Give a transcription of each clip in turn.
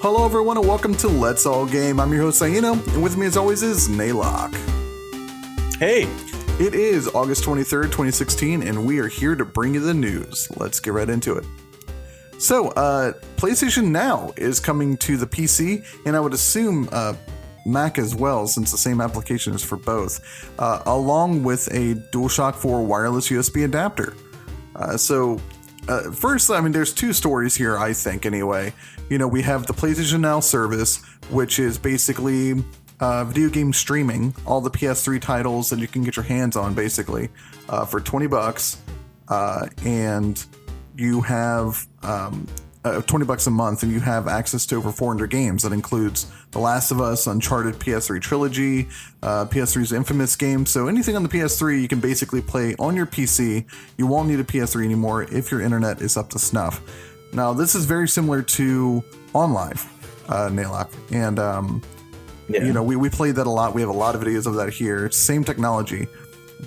Hello everyone and welcome to Let's All Game. I'm your host Saino, and with me as always is Naylock. Hey! It is August 23rd, 2016, and we are here to bring you the news. Let's get right into it. So, PlayStation Now is coming to the PC, and I would assume Mac as well, since the same application is for both, along with a DualShock 4 wireless USB adapter. First, I mean, there's two stories here, I think, anyway. You know, we have the PlayStation Now service, which is basically video game streaming, all the PS3 titles that you can get your hands on, basically, for $20. And you have $20 a month, and you have access to over 400 games. That includes The Last of Us, Uncharted PS3 Trilogy, PS3's Infamous games. So anything on the PS3 you can basically play on your PC. You won't need a PS3 anymore if your internet is up to snuff. Now, this is very similar to OnLive, Naylock, and you know, we played that a lot. We have a lot of videos of that here. It's same technology.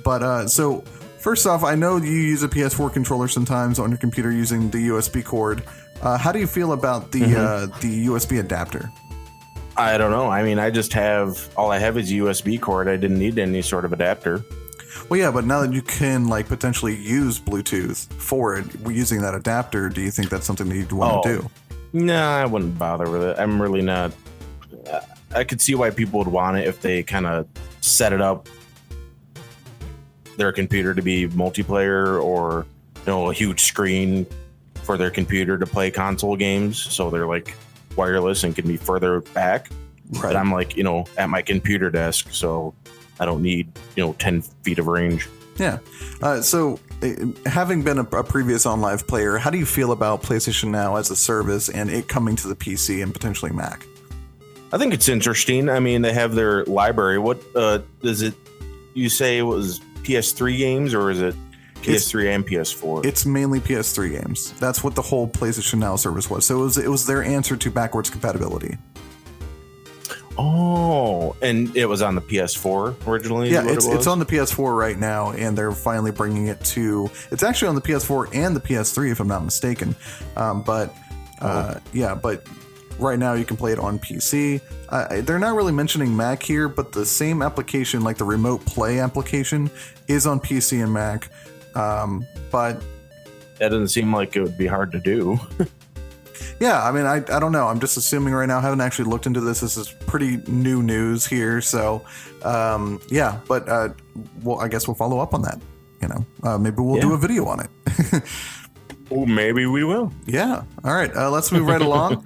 But so first off, I know you use a PS4 controller sometimes on your computer using the USB cord. How do you feel about the USB adapter? I don't know. I mean, all I have is a USB cord. I didn't need any sort of adapter. Well, yeah, but now that you can like potentially use Bluetooth for it using that adapter, do you think that's something that you'd want to do? No, I wouldn't bother with it. I'm really not. I could see why people would want it if they kind of set it up their computer to be multiplayer, or a huge screen for their computer to play console games, so they're like wireless and can be further back. Right. But I'm like, at my computer desk, so I don't need 10 feet of range. Yeah. So having been a previous OnLive player, how do you feel about PlayStation Now as a service and it coming to the PC and potentially Mac? I think it's interesting. I mean, they have their library. What is it? You say it was PS3 games, or is it PS3 and PS4? It's mainly PS3 games. That's what the whole PlayStation Now service was. So it was their answer to backwards compatibility. Oh, and it was on the PS4 originally? Yeah, it's on the PS4 right now, and they're finally bringing it to... It's actually on the PS4 and the PS3, if I'm not mistaken. But right now you can play it on PC. They're not really mentioning Mac here, but the same application, like the Remote Play application, is on PC and Mac. But that doesn't seem like it would be hard to do. Yeah, I mean, I don't know. I'm just assuming right now. I haven't actually looked into this. This is pretty new news here. So, but I guess we'll follow up on that. Maybe we'll do a video on it. Well, maybe we will. Yeah. All right. Let's move right along.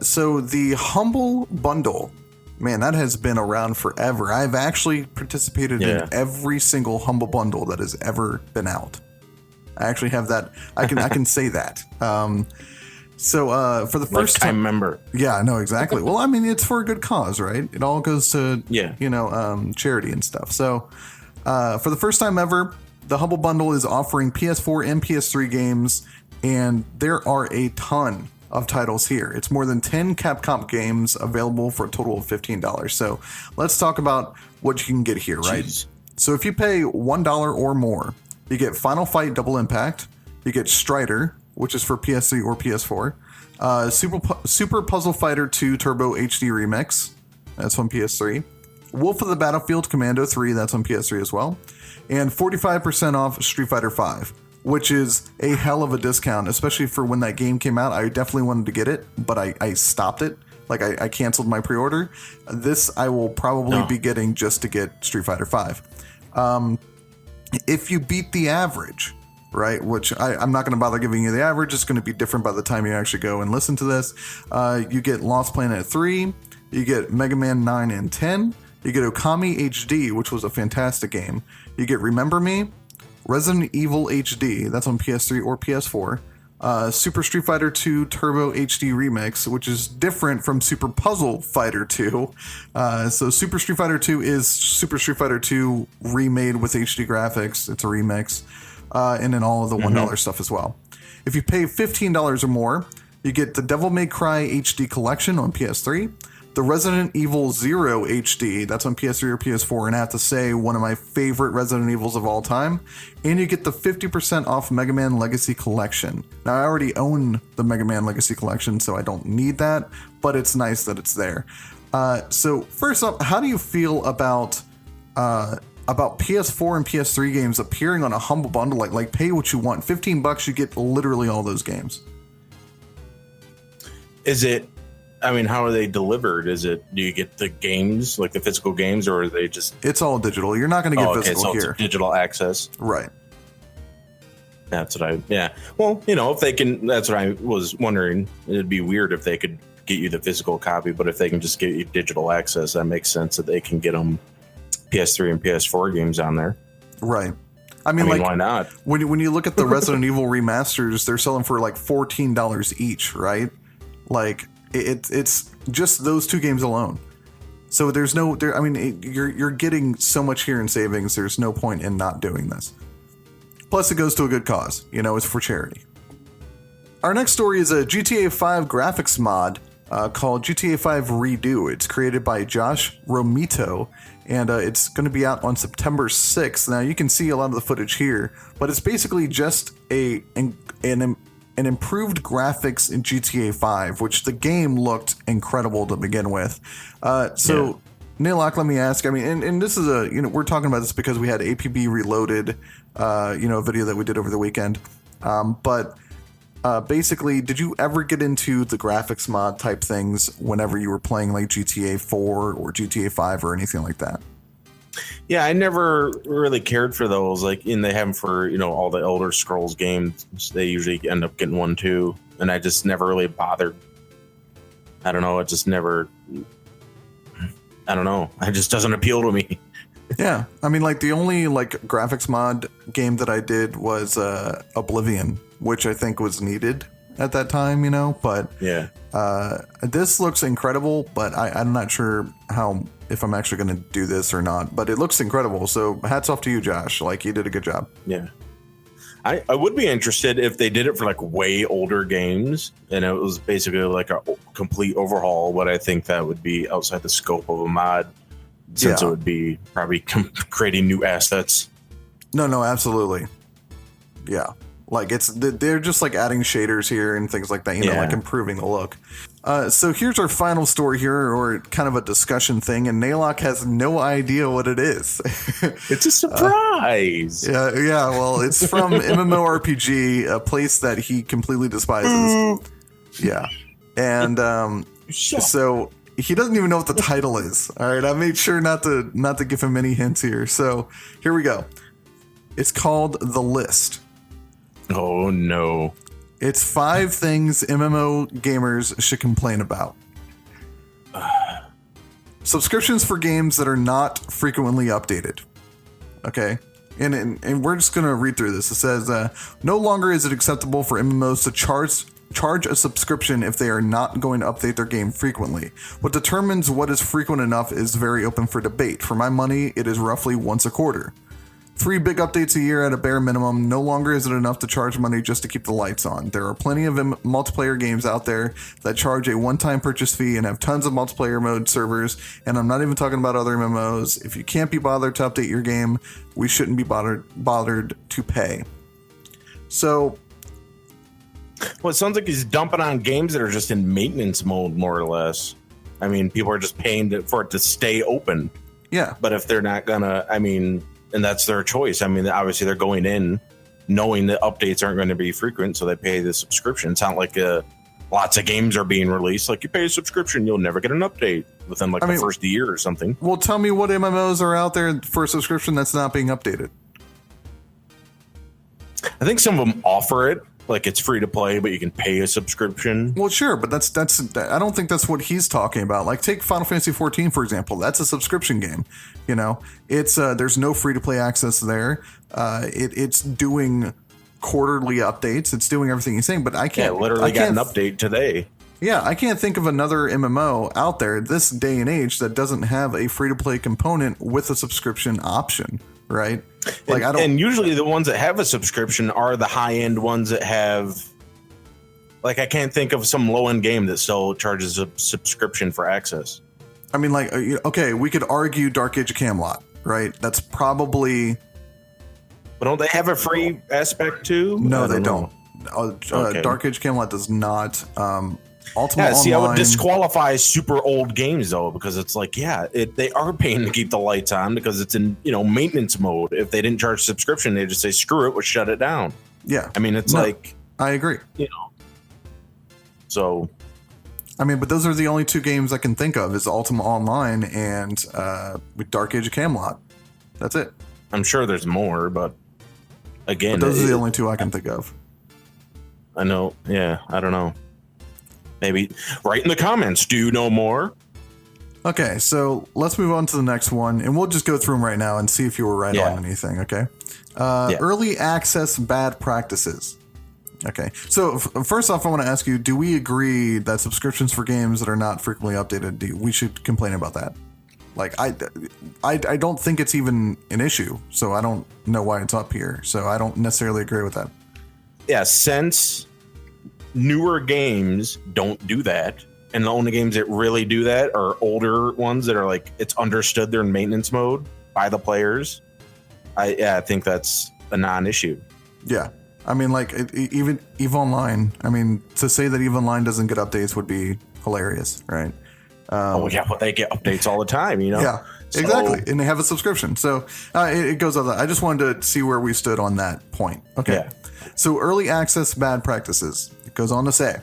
So the HumbleBundle, man, that has been around forever. I've actually participated in every single HumbleBundle that has ever been out. I actually have that. I can say that. So for the first time member. Yeah, no, exactly. Well, I mean, it's for a good cause, right? It all goes to charity and stuff. So for the first time ever, the HumbleBundle is offering PS4 and PS3 games, and there are a ton of titles here. It's more than 10 Capcom games available for a total of $15. So let's talk about what you can get here, right? Jeez. So if you pay $1 or more, you get Final Fight Double Impact, you get Strider, which is for PS3 or PS4, Super Puzzle Fighter 2 Turbo HD Remix, that's on PS3, Wolf of the Battlefield Commando 3, that's on PS3 as well, and 45% off Street Fighter 5, which is a hell of a discount, especially for when that game came out. I definitely wanted to get it, but I stopped it. Like, I canceled my pre-order. This I will probably be getting just to get Street Fighter 5. If you beat the average, right, which I'm not going to bother giving you the average. It's going to be different by the time you actually go and listen to this. You get Lost Planet 3. You get Mega Man 9 and 10. You get Okami HD, which was a fantastic game. You get Remember Me, Resident Evil HD, that's on PS3 or PS4. Super Street Fighter 2 Turbo HD Remix, which is different from Super Puzzle Fighter 2. So Super Street Fighter 2 is Super Street Fighter 2 remade with HD graphics. It's a remix. And then all of the $1 stuff as well. If you pay $15 or more, you get the Devil May Cry HD Collection on PS3, the Resident Evil 0 HD, that's on PS3 or PS4, and I have to say, one of my favorite Resident Evils of all time. And you get the 50% off Mega Man Legacy Collection. Now, I already own the Mega Man Legacy Collection, so I don't need that, but it's nice that it's there. So first up, how do you feel about PS4 and PS3 games appearing on a Humble Bundle? Like pay what you want. $15, you get literally all those games. Is it? I mean, how are they delivered? Do you get the games, like the physical games, or are they just... It's all digital. You're not going to get physical so here. It's digital access. Right. That's what well, if they can, that's what I was wondering. It'd be weird if they could get you the physical copy, but if they can just get you digital access, that makes sense that they can get them PS3 and PS4 games on there. Right. I mean, like, why not? When you look at the Resident Evil remasters, they're selling for like $14 each, right? Like, it's just those two games alone. So there's no, I mean, you're getting so much here in savings. There's no point in not doing this. Plus, it goes to a good cause. It's for charity. Our next story is a GTA 5 graphics mod called GTA 5 Redo. It's created by Josh Romito, and it's going to be out on September 6th. Now, you can see a lot of the footage here, but it's basically just an improved graphics in GTA 5, which the game looked incredible to begin with. Naylock, let me ask, I mean, and this is we're talking about this because we had APB Reloaded, a video that we did over the weekend. But basically, did you ever get into the graphics mod type things whenever you were playing like GTA 4 or GTA 5 or anything like that? Yeah, I never really cared for those. Like, and they have them for, all the Elder Scrolls games. They usually end up getting one too. And I just never really bothered. I don't know. It just never, I don't know. It just doesn't appeal to me. Yeah. I mean, like, the only like graphics mod game that I did was Oblivion, which I think was needed at that time, but yeah, this looks incredible, but I'm not sure if I'm actually going to do this or not, but it looks incredible. So hats off to you, Josh. Like, you did a good job. Yeah. I would be interested if they did it for like way older games and it was basically like a complete overhaul, but I think that would be outside the scope of a mod since it would be probably creating new assets. No, absolutely. Yeah. Like, they're just like adding shaders here and things like that, like improving the look. So here's our final story here, or kind of a discussion thing, and Naylock has no idea what it is. It's a surprise. Yeah. Well, it's from MMORPG, a place that he completely despises. Yeah. And so he doesn't even know what the title is. All right. I made sure not to give him any hints here. So here we go. It's called The List. Oh, no. It's 5 things MMO gamers should complain about. Subscriptions for games that are not frequently updated. Okay? And we're just going to read through this. It says, no longer is it acceptable for MMOs to charge a subscription if they are not going to update their game frequently. What determines what is frequent enough is very open for debate. For my money, it is roughly once a quarter. 3 big updates a year at a bare minimum. No longer is it enough to charge money just to keep the lights on. There are plenty of multiplayer games out there that charge a one-time purchase fee and have tons of multiplayer mode servers, and I'm not even talking about other MMOs. If you can't be bothered to update your game, we shouldn't be bothered to pay. So... Well, it sounds like he's dumping on games that are just in maintenance mode, more or less. I mean, people are just paying for it to stay open. Yeah. But if they're not gonna, and that's their choice. I mean, obviously they're going in knowing that updates aren't going to be frequent, so they pay the subscription. It's not like lots of games are being released. Like, you pay a subscription, you'll never get an update within the first year or something. Well, tell me what MMOs are out there for a subscription that's not being updated. I think some of them offer it. Like, it's free to play, but you can pay a subscription. Well, sure, but that's I don't think that's what he's talking about. Like, take Final Fantasy 14, for example. That's a subscription game. It's there's no free to play access there. It's doing quarterly updates. It's doing everything he's saying, but I can't. Yeah, literally got an update today. Yeah, I can't think of another MMO out there this day and age that doesn't have a free to play component with a subscription option. Right? Like, and usually the ones that have a subscription are the high end ones that have, like, I can't think of some low end game that still charges a subscription for access. I mean, like, okay, we could argue Dark Age of Camelot, right? That's probably. But don't they have a free aspect too? No, they don't. Okay. Dark Age of Camelot does not. Ultimate Online. I would disqualify super old games though, because it's like, they are paying to keep the lights on because it's in maintenance mode. If they didn't charge subscription, they just say screw it, we'll shut it down. Yeah, I mean, it's like I agree. So, I mean, but those are the only two games I can think of: is Ultima Online and with Dark Age of Camelot. That's it. I'm sure there's more, but again, those are the only two I can think of. I know. Yeah, I don't know. Maybe write in the comments. Do you know more? Okay, so let's move on to the next one, and we'll just go through them right now and see if you were right on anything. Okay. Early access bad practices. Okay, so first off, I want to ask you: do we agree that subscriptions for games that are not frequently updated, we should complain about that? Like, I don't think it's even an issue, so I don't know why it's up here. So I don't necessarily agree with that. Yeah, since newer games don't do that, and the only games that really do that are older ones that are like, it's understood they're in maintenance mode by the players. I think that's a non-issue. Yeah. I mean, like, even EVE Online, I mean, to say that EVE Online doesn't get updates would be hilarious, right? But they get updates all the time, Yeah, exactly. And they have a subscription. So it goes on that. I just wanted to see where we stood on that point. Okay. Yeah. So early access bad practices. It goes on to say,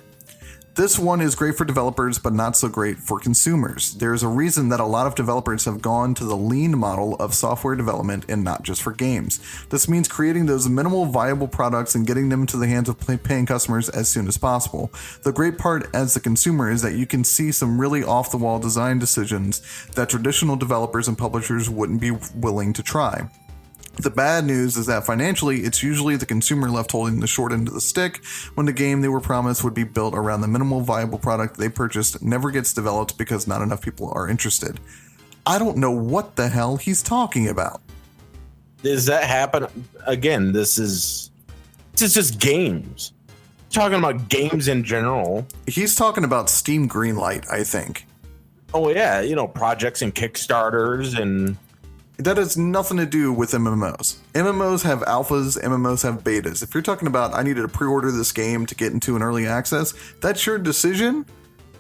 this one is great for developers, but not so great for consumers. There's a reason that a lot of developers have gone to the lean model of software development and not just for games. This means creating those minimal viable products and getting them to the hands of paying customers as soon as possible. The great part as the consumer is that you can see some really off-the-wall design decisions that traditional developers and publishers wouldn't be willing to try. The bad news is that financially, it's usually the consumer left holding the short end of the stick when the game they were promised would be built around the minimal viable product they purchased never gets developed because not enough people are interested. I don't know what the hell he's talking about. Does that happen? Again, this is just games. Talking about games in general. He's talking about Steam Greenlight, I think. Oh, yeah. Projects and Kickstarters and... That has nothing to do with MMOs. MMOs have alphas, MMOs have betas. If you're talking about, I needed to pre-order this game to get into an early access, that's your decision.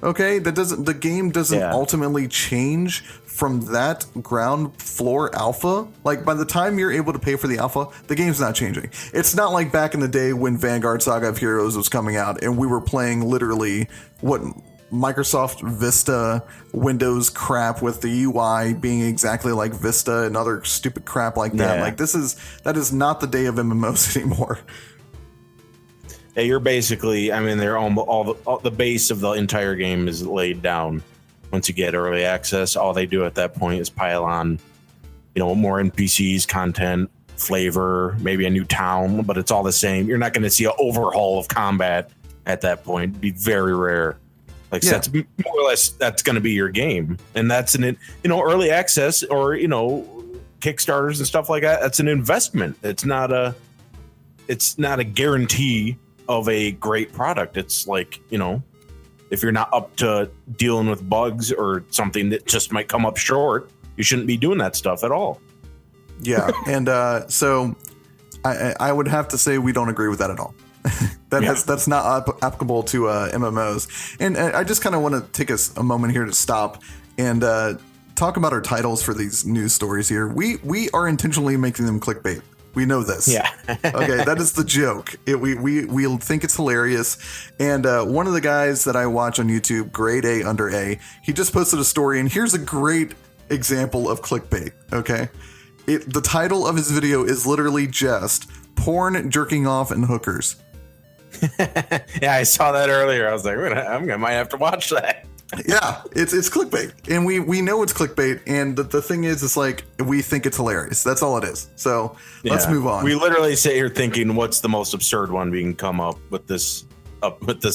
Okay, the game doesn't ultimately change from that ground floor alpha. Like, by the time you're able to pay for the alpha, the game's not changing. It's not like back in the day when Vanguard Saga of Heroes was coming out and we were playing literally Microsoft Vista Windows crap with the UI being exactly like Vista and other stupid crap like that. Like, that is not the day of MMOs anymore. Yeah, you're basically, I mean, they're all the base of the entire game is laid down. Once you get early access, all they do at that point is pile on, more NPCs, content, flavor, maybe a new town, but it's all the same. You're not going to see an overhaul of combat at that point. It'd be very rare. So that's more or less, that's going to be your game. And that's early access or, Kickstarters and stuff like that. That's an investment. It's not a guarantee of a great product. It's like, if you're not up to dealing with bugs or something that just might come up short, you shouldn't be doing that stuff at all. Yeah. And so I would have to say we don't agree with that at all. That's not applicable to MMOs. And I just kind of want to take a moment here to stop and talk about our titles for these news stories here. We are intentionally making them clickbait. We know this. Yeah. Okay, that is the joke. We think it's hilarious. And one of the guys that I watch on YouTube, Grade A Under A, he just posted a story, and here's a great example of clickbait. Okay, the title of his video is literally just "Porn, Jerking Off, and Hookers." Yeah, I saw that earlier. I was like, I might have to watch that. Yeah, it's clickbait, and we know it's clickbait, and the thing is, it's like, we think it's hilarious. That's all it is. So let's move on. We literally sit here thinking, what's the most absurd one we can come up with this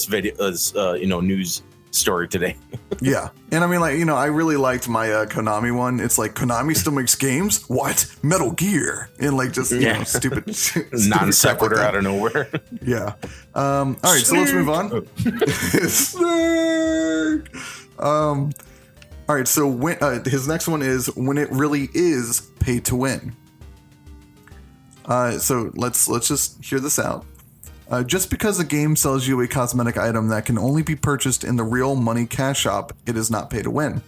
video, news story today. Yeah, and I mean, like, I really liked my Konami one. It's like, Konami still makes games? What? Metal Gear? And like, just stupid non sequitur like out of nowhere. Yeah. All right, so let's move on. Snake. All right, so his next one is when it really is pay to win. So let's just hear this out. Just because a game sells you a cosmetic item that can only be purchased in the real money cash shop, it is not pay to win.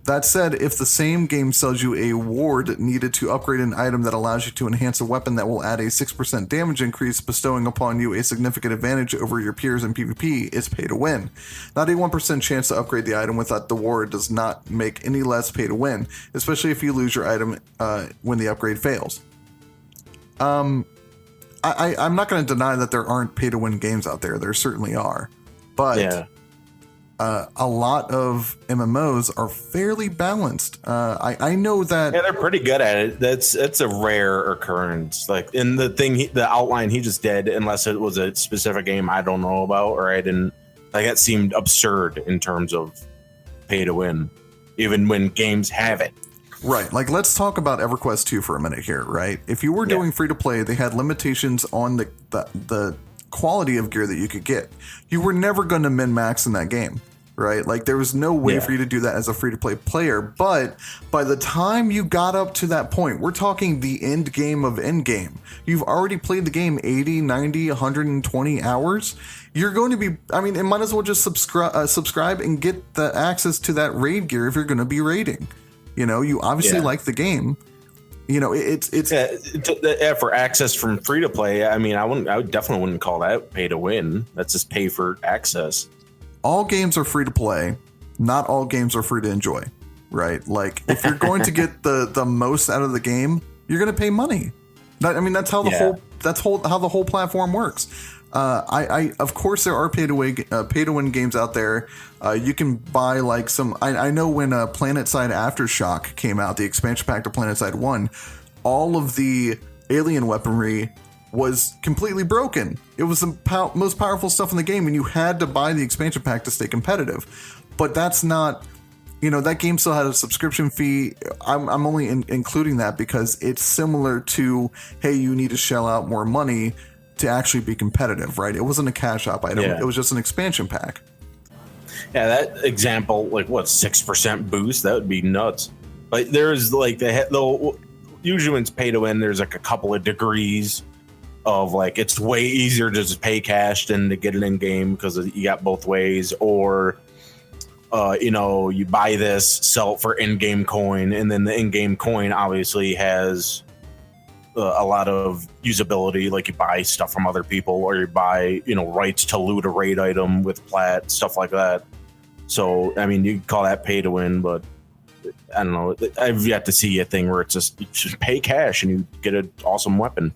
That said, if the same game sells you a ward needed to upgrade an item that allows you to enhance a weapon that will add a 6% damage increase, bestowing upon you a significant advantage over your peers in PvP, it's pay to win. Not a 1% chance to upgrade the item without the ward does not make any less pay to win, especially if you lose your item when the upgrade fails. I'm not going to deny that there aren't pay to win games out there. There certainly are. But a lot of MMOs are fairly balanced. I know that. Yeah, they're pretty good at it. It's a rare occurrence. Like in the outline he just did, unless it was a specific game I don't know about or I didn't. Like that seemed absurd in terms of pay to win, even when games have it. Right. Like, let's talk about EverQuest 2 for a minute here, right? If you were doing free to play, they had limitations on the quality of gear that you could get. You were never going to min-max in that game, right? Like, there was no way for you to do that as a free to play player. But by the time you got up to that point, we're talking the end game of end game. You've already played the game 80, 90, 120 hours. You're going to be, I mean, it might as well just subscribe and get the access to that raid gear if you're going to be raiding. You know, you obviously like the game. You know, it's for access from free to play. I mean, I definitely wouldn't call that pay to win. That's just pay for access. All games are free to play. Not all games are free to enjoy, right? Like if you're going to get the most out of the game, you're going to pay money. That's how how the whole platform works. Of course there are pay to win games out there. You can buy like some. I know when PlanetSide Aftershock came out, the expansion pack to PlanetSide 1, all of the alien weaponry was completely broken. It was the most powerful stuff in the game, and you had to buy the expansion pack to stay competitive. But that's not. You know, that game still had a subscription fee. I'm only including that because it's similar to, hey, you need to shell out more money to actually be competitive, right? It wasn't a cash shop item. It was just an expansion pack. Yeah, that example, like what, 6% boost? That would be nuts. Like there's like usually when it's pay to win, there's like a couple of degrees of like it's way easier to just pay cash than to get it in game because you got both ways, or you buy this, sell it for in-game coin, and then the in-game coin obviously has a lot of usability, like you buy stuff from other people or you buy rights to loot a raid item with plat, stuff like that. So I mean, you could call that pay to win, but I don't know, I've yet to see a thing where it's just you just pay cash and you get an awesome weapon.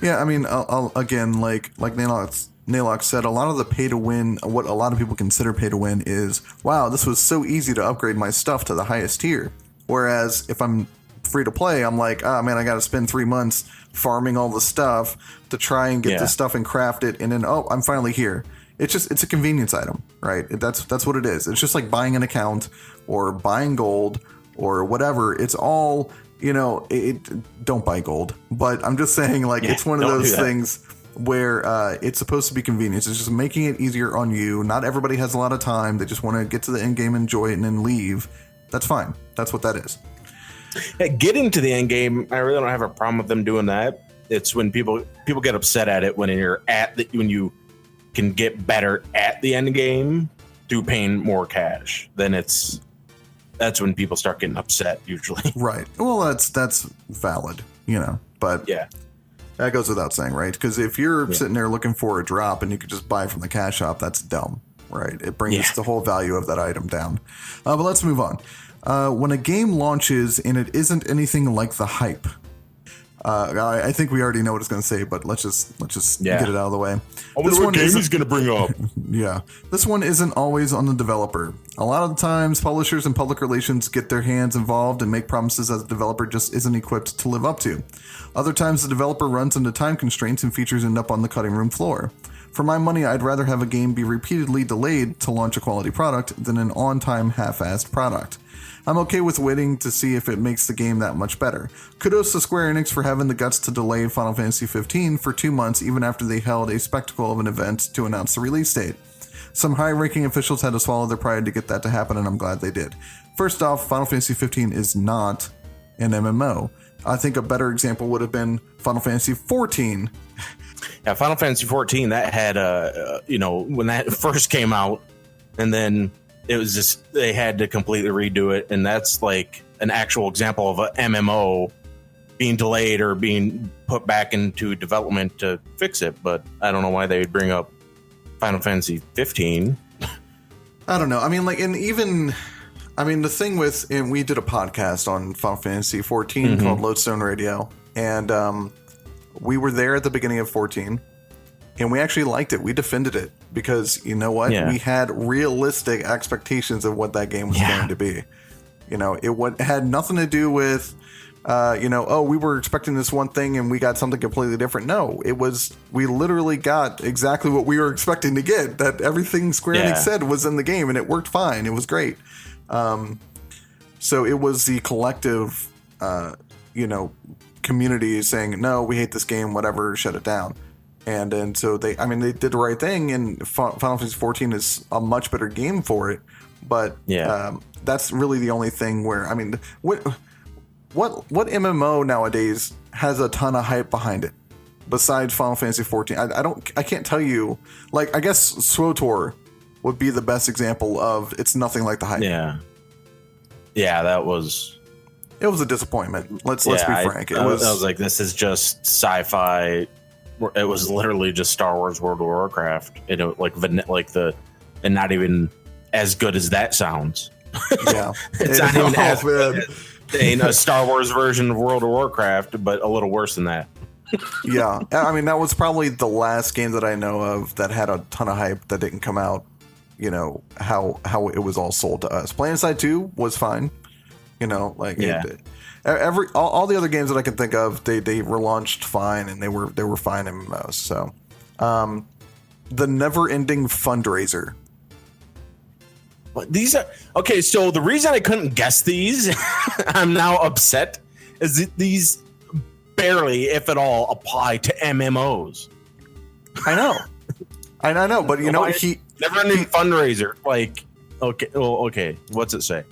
Yeah, I mean, I'll again, like Nalox said, a lot of the pay to win, what a lot of people consider pay to win is, wow, this was so easy to upgrade my stuff to the highest tier. Whereas if I'm free to play, I'm like, oh man, I got to spend 3 months farming all the stuff to try and get this stuff and craft it, and then I'm finally here. It's a convenience item, right? That's what it is. It's just like buying an account or buying gold or whatever. It's all, don't buy gold, but I'm just saying, like, it's one of those things where it's supposed to be convenience. It's just making it easier on you. Not everybody has a lot of time. They just want to get to the end game, enjoy it, and then leave. That's fine. That's what that is. Getting to the end game, I really don't have a problem with them doing that. It's when people get upset at it when when you can get better at the end game through paying more cash. Then that's when people start getting upset usually. Right. Well, that's valid, but that goes without saying, right? Because if you're sitting there looking for a drop and you could just buy from the cash shop, that's dumb, right? It brings the whole value of that item down. But let's move on. When a game launches and it isn't anything like the hype, I think we already know what it's going to say, but let's just get it out of the way. This one game is going to bring up. Yeah, this one isn't always on the developer. A lot of the times, publishers and public relations get their hands involved and make promises that the developer just isn't equipped to live up to. Other times, the developer runs into time constraints and features end up on the cutting room floor. For my money, I'd rather have a game be repeatedly delayed to launch a quality product than an on-time half-assed product. I'm okay with waiting to see if it makes the game that much better. Kudos to Square Enix for having the guts to delay Final Fantasy XV for 2 months even after they held a spectacle of an event to announce the release date. Some high-ranking officials had to swallow their pride to get that to happen, and I'm glad they did. First off, Final Fantasy 15 is not an MMO. I think a better example would have been Final Fantasy 14. Yeah, Final Fantasy 14, that had, when that first came out, and then it was just, they had to completely redo it, and that's like an actual example of an MMO being delayed or being put back into development to fix it, but I don't know why they would bring up Final Fantasy 15. I don't know. I mean, like, and even... I mean, the thing with, and we did a podcast on Final Fantasy 14 called Lodestone Radio, and we were there at the beginning of 14, and we actually liked it. We defended it because, you know what? We had realistic expectations of what that game was going to be. You know, it had nothing to do with, we were expecting this one thing and we got something completely different. No, it was, we literally got exactly what we were expecting to get, that everything Square Enix said was in the game, and it worked fine. It was great. So it was the collective, community saying, no, we hate this game, whatever, shut it down. And so they did the right thing, and Final Fantasy 14 is a much better game for it. But that's really the only thing where, I mean, what MMO nowadays has a ton of hype behind it besides Final Fantasy 14? I can't tell you, like, I guess SWTOR would be the best example of it's nothing like the hype. Yeah, that was... It was a disappointment. Let's be frank. I was like, this is just sci-fi. It was literally just Star Wars World of Warcraft. And and not even as good as that sounds. Yeah. It's not even as good as a Star Wars version of World of Warcraft, but a little worse than that. Yeah. I mean, that was probably the last game that I know of that had a ton of hype that didn't come out. You know, how it was all sold to us. PlanetSide 2 was fine. You know, like all the other games that I can think of, they were launched fine, and they were fine MMOs. So, the Never-Ending Fundraiser. These are okay. So the reason I couldn't guess these, I'm now upset, is that these barely, if at all, apply to MMOs. I know, I know, but you know Never-Ending Fundraiser. Like, okay, what's it say?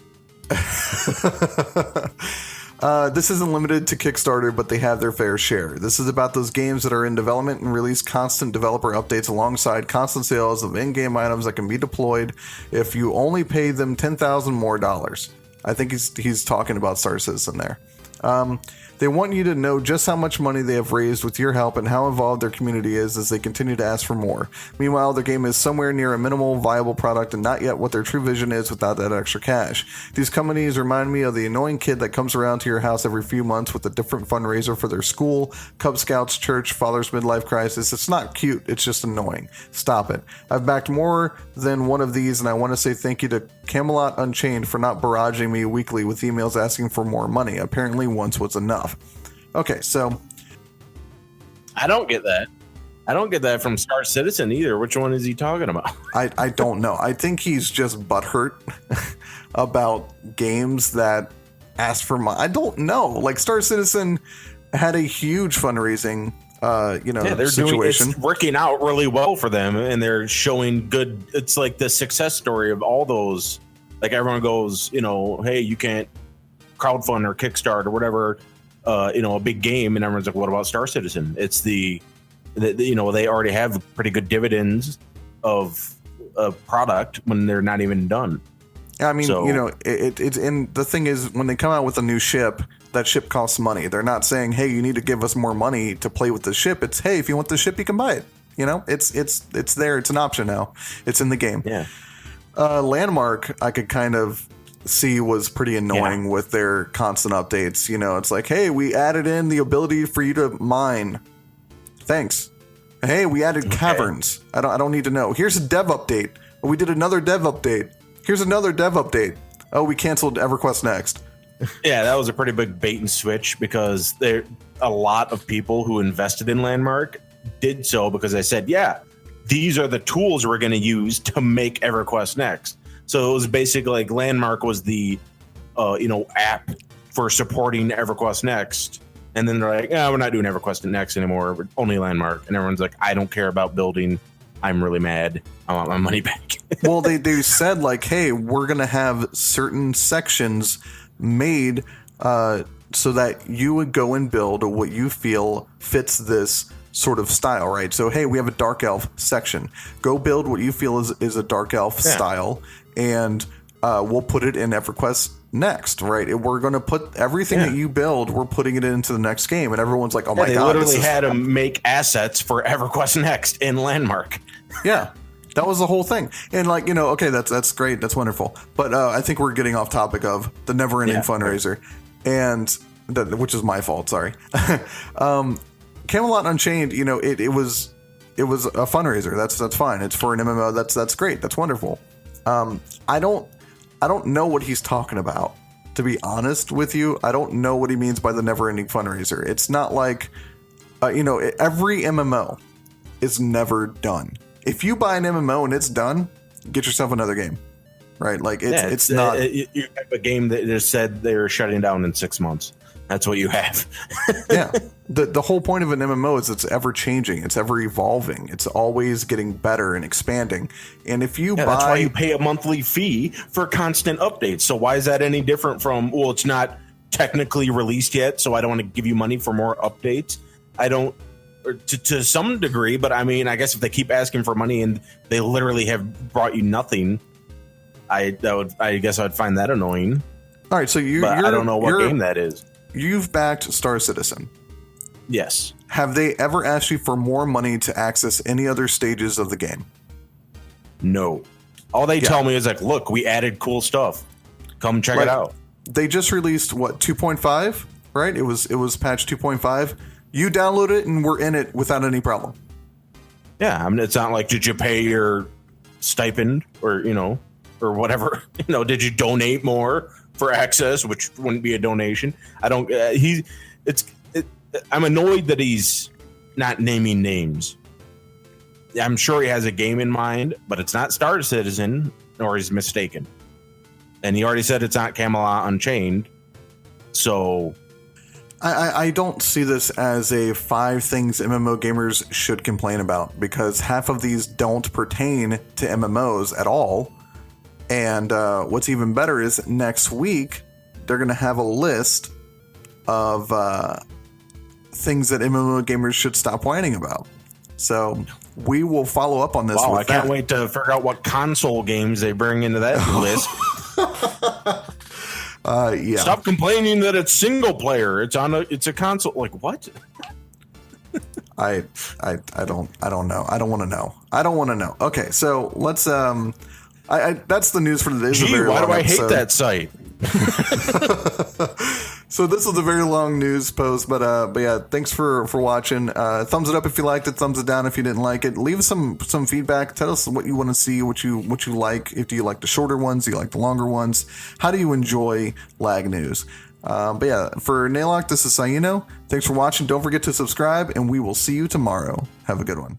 This isn't limited to Kickstarter, but they have their fair share. This is about those games that are in development and release constant developer updates alongside constant sales of in-game items that can be deployed if you only pay them $10,000 more. I think he's talking about Star Citizen there. They want you to know just how much money they have raised with your help and how involved their community is as they continue to ask for more. Meanwhile, their game is somewhere near a minimal viable product and not yet what their true vision is without that extra cash. These companies remind me of the annoying kid that comes around to your house every few months with a different fundraiser for their school, Cub Scouts, church, father's midlife crisis. It's not cute. It's just annoying. Stop it. I've backed more than one of these, and I want to say thank you to Camelot Unchained for not barraging me weekly with emails asking for more money. Apparently once was enough. Okay, so I don't get that. I don't get that from Star Citizen either. Which one is he talking about? I don't know. I think he's just butthurt about games that ask for money. I don't know. Like, Star Citizen had a huge fundraising situation. It's working out really well for them, and they're showing good. It's like the success story of all those. Like, everyone goes, hey, you can't crowdfund or Kickstart or whatever, a big game, and everyone's like, what about Star Citizen? It's they already have pretty good dividends of a product when they're not even done. I mean, it's and the thing is, when they come out with a new ship, that ship costs money. They're not saying, hey, you need to give us more money to play with the ship. It's, hey, if you want the ship, you can buy it. It's there. It's an option now. It's in the game. Yeah. Landmark, I could kind of see was pretty annoying with their constant updates. It's like, hey, we added in the ability for you to mine. Thanks. Hey, we added caverns. I don't need to know. Here's a dev update. We did another dev update. Here's another dev update. Oh, we canceled EverQuest Next. Yeah, that was a pretty big bait and switch, because there a lot of people who invested in Landmark did so because they said, yeah, these are the tools we're going to use to make EverQuest Next. So it was basically like Landmark was the app for supporting EverQuest Next. And then they're like, we're not doing EverQuest Next anymore. We're only Landmark. And everyone's like, I don't care about building I'm really mad. I want my money back. Well, they said like, hey, we're going to have certain sections made so that you would go and build what you feel fits this sort of style, right? So, hey, we have a dark elf section. Go build what you feel is a dark elf style, and we'll put it in EverQuest Next, right? We're going to put everything that you build, we're putting it into the next game, and everyone's like, oh my God. They literally had to make assets for EverQuest Next in Landmark. Yeah. That was the whole thing. And like, okay, that's great. That's wonderful. But I think we're getting off topic of the never ending fundraiser, and which is my fault. Sorry. Camelot Unchained, it was a fundraiser. That's fine. It's for an MMO. That's great. That's wonderful. I don't know what he's talking about, to be honest with you. I don't know what he means by the never ending fundraiser. It's not like, every MMO is never done. If you buy an MMO and it's done, get yourself another game, right? Like it's not. You have a game that just said they're shutting down in 6 months. That's what you have. Yeah. The whole point of an MMO is it's ever changing. It's ever evolving. It's always getting better and expanding. And if you buy, that's why you pay a monthly fee for constant updates. So why is that any different from, well, it's not technically released yet, so I don't want to give you money for more updates. I don't. To some degree, but I mean, I guess if they keep asking for money and they literally have brought you nothing, I guess I'd find that annoying. All right, so I don't know what game that is. You've backed Star Citizen. Yes. Have they ever asked you for more money to access any other stages of the game? No. All they tell me is like, look, we added cool stuff. Come check it out. They just released 2.5, right? It was patch 2.5. You download it and we're in it without any problem. Yeah, I mean, it's not like, did you pay your stipend or or whatever? Did you donate more for access, which wouldn't be a donation? I don't. I'm annoyed that he's not naming names. I'm sure he has a game in mind, but it's not Star Citizen, or he's mistaken. And he already said it's not Camelot Unchained, so. I don't see this as a 5 things MMO gamers should complain about, because half of these don't pertain to MMOs at all. And what's even better is next week, they're going to have a list of things that MMO gamers should stop whining about. So we will follow up on this. Wow, I can't wait to figure out what console games they bring into that list. Yeah. Stop complaining that it's single player. It's a console. Like what? I don't know. I don't want to know. Okay, so let's that's the news for today. Gee, why do I hate that site? So this was a very long news post, but yeah, thanks for watching. Thumbs it up if you liked it. Thumbs it down if you didn't like it. Leave us some feedback. Tell us what you want to see, what you like. If you like the shorter ones, do you like the longer ones? How do you enjoy LAGNews? But yeah, for Naylock, this is Saino. Thanks for watching. Don't forget to subscribe, and we will see you tomorrow. Have a good one.